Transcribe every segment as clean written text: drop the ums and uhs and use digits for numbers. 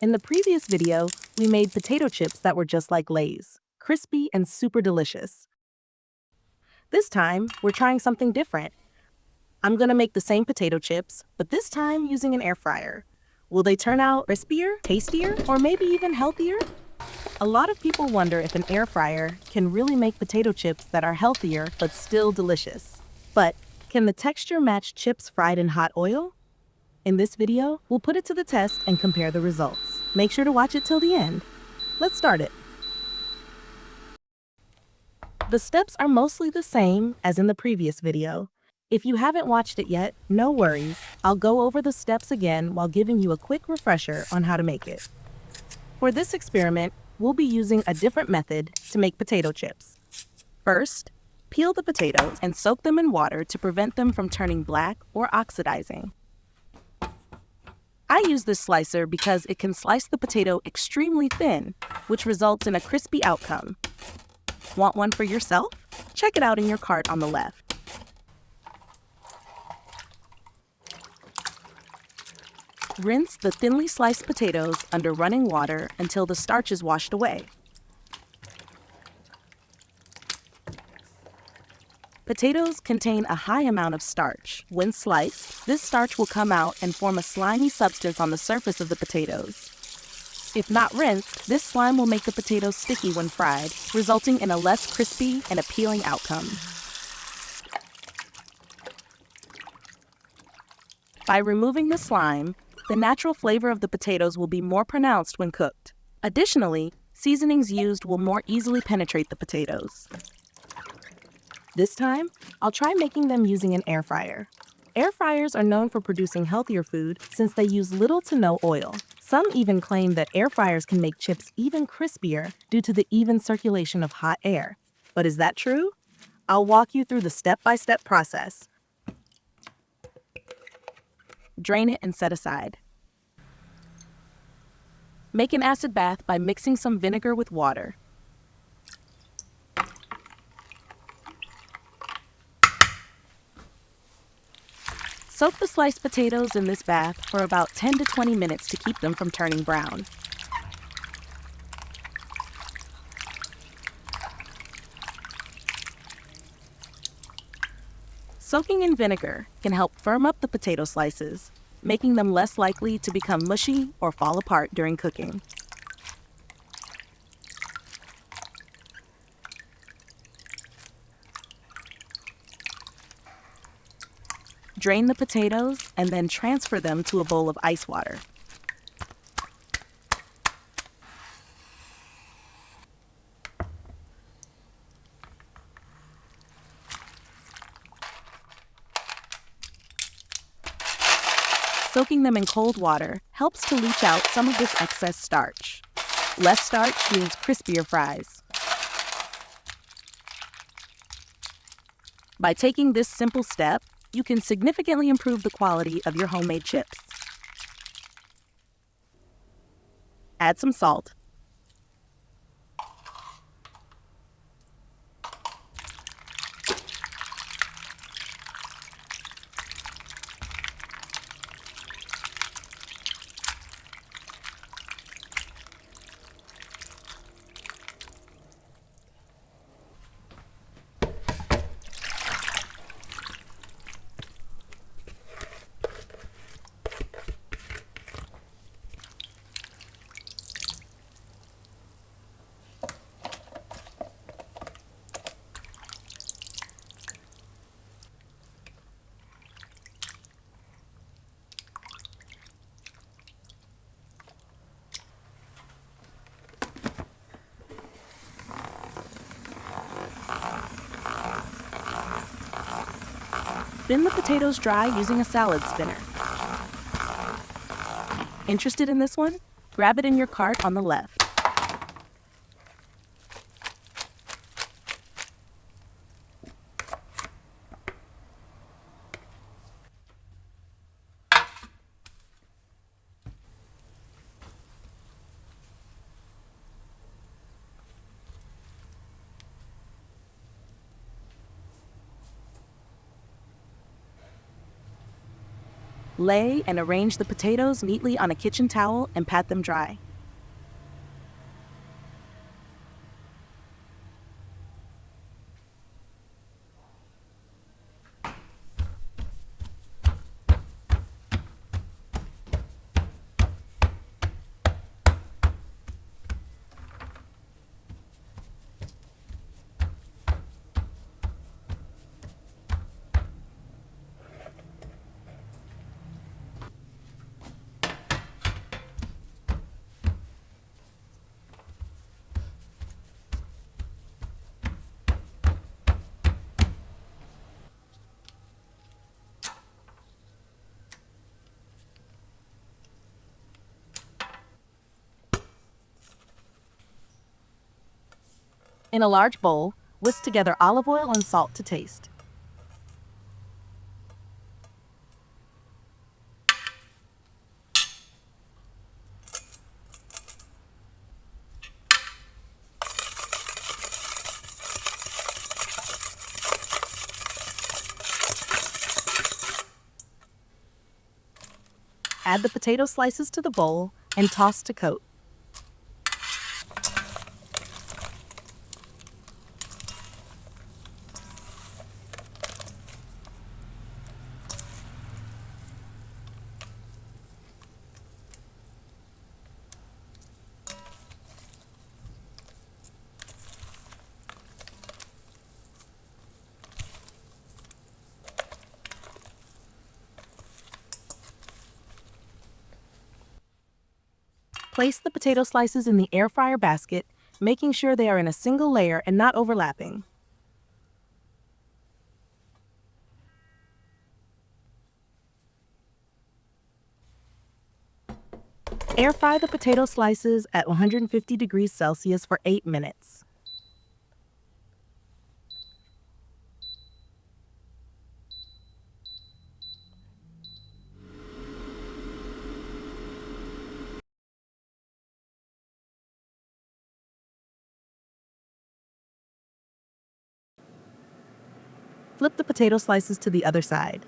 In the previous video, we made potato chips that were just like Lay's, crispy and super delicious. This time, we're trying something different. I'm gonna make the same potato chips, but this time using an air fryer. Will they turn out crispier, tastier, or maybe even healthier? A lot of people wonder if an air fryer can really make potato chips that are healthier but still delicious. But can the texture match chips fried in hot oil? In this video, we'll put it to the test and compare the results. Make sure to watch it till the end. Let's start it. The steps are mostly the same as in the previous video. If you haven't watched it yet, no worries. I'll go over the steps again while giving you a quick refresher on how to make it. For this experiment, we'll be using a different method to make potato chips. First, peel the potatoes and soak them in water to prevent them from turning black or oxidizing. I use this slicer because it can slice the potato extremely thin, which results in a crispy outcome. Want one for yourself? Check it out in your cart on the left. Rinse the thinly sliced potatoes under running water until the starch is washed away. Potatoes contain a high amount of starch. When sliced, this starch will come out and form a slimy substance on the surface of the potatoes. If not rinsed, this slime will make the potatoes sticky when fried, resulting in a less crispy and appealing outcome. By removing the slime, the natural flavor of the potatoes will be more pronounced when cooked. Additionally, seasonings used will more easily penetrate the potatoes. This time, I'll try making them using an air fryer. Air fryers are known for producing healthier food since they use little to no oil. Some even claim that air fryers can make chips even crispier due to the even circulation of hot air. But is that true? I'll walk you through the step-by-step process. Drain it and set aside. Make an acid bath by mixing some vinegar with water. Soak the sliced potatoes in this bath for about 10 to 20 minutes to keep them from turning brown. Soaking in vinegar can help firm up the potato slices, making them less likely to become mushy or fall apart during cooking. Drain the potatoes and then transfer them to a bowl of ice water. Soaking them in cold water helps to leach out some of this excess starch. Less starch means crispier fries. By taking this simple step, you can significantly improve the quality of your homemade chips. Add some salt. Spin the potatoes dry using a salad spinner. Interested in this one? Grab it in your cart on the left. Lay and arrange the potatoes neatly on a kitchen towel and pat them dry. In a large bowl, whisk together olive oil and salt to taste. Add the potato slices to the bowl and toss to coat. Place the potato slices in the air fryer basket, making sure they are in a single layer and not overlapping. Air fry the potato slices at 150 degrees Celsius for 8 minutes. Flip the potato slices to the other side.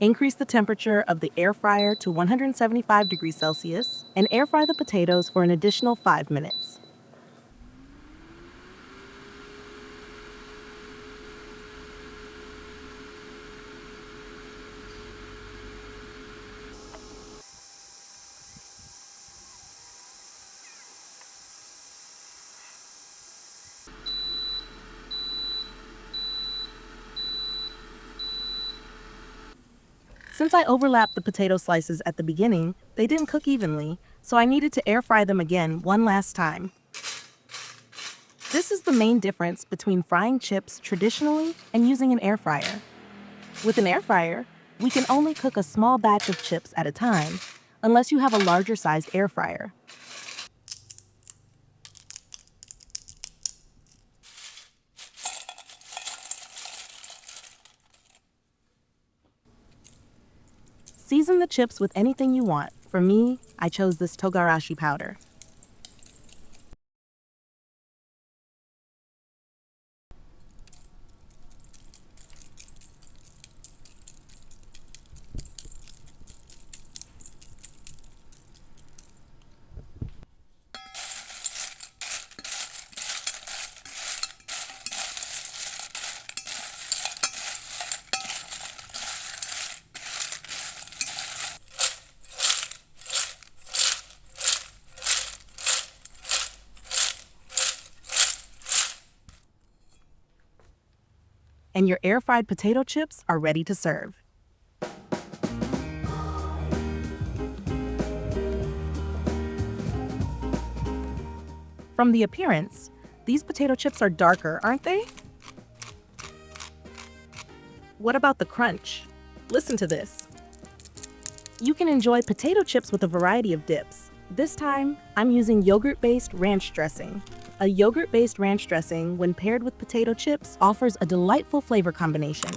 Increase the temperature of the air fryer to 175 degrees Celsius and air fry the potatoes for an additional 5 minutes. Since I overlapped the potato slices at the beginning, they didn't cook evenly, so I needed to air fry them again one last time. This is the main difference between frying chips traditionally and using an air fryer. With an air fryer, we can only cook a small batch of chips at a time, unless you have a larger sized air fryer. Season the chips with anything you want. For me, I chose this togarashi powder. And your air-fried potato chips are ready to serve. From the appearance, these potato chips are darker, aren't they? What about the crunch? Listen to this. You can enjoy potato chips with a variety of dips. This time, I'm using yogurt-based ranch dressing. A yogurt-based ranch dressing, when paired with potato chips, offers a delightful flavor combination.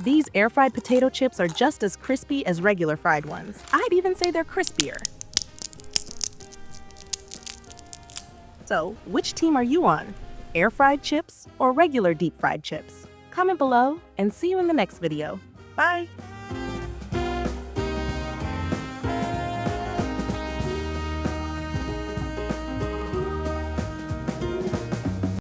These air-fried potato chips are just as crispy as regular fried ones. I'd even say they're crispier. So, which team are you on? Air-fried chips or regular deep-fried chips? Comment below and see you in the next video. Bye!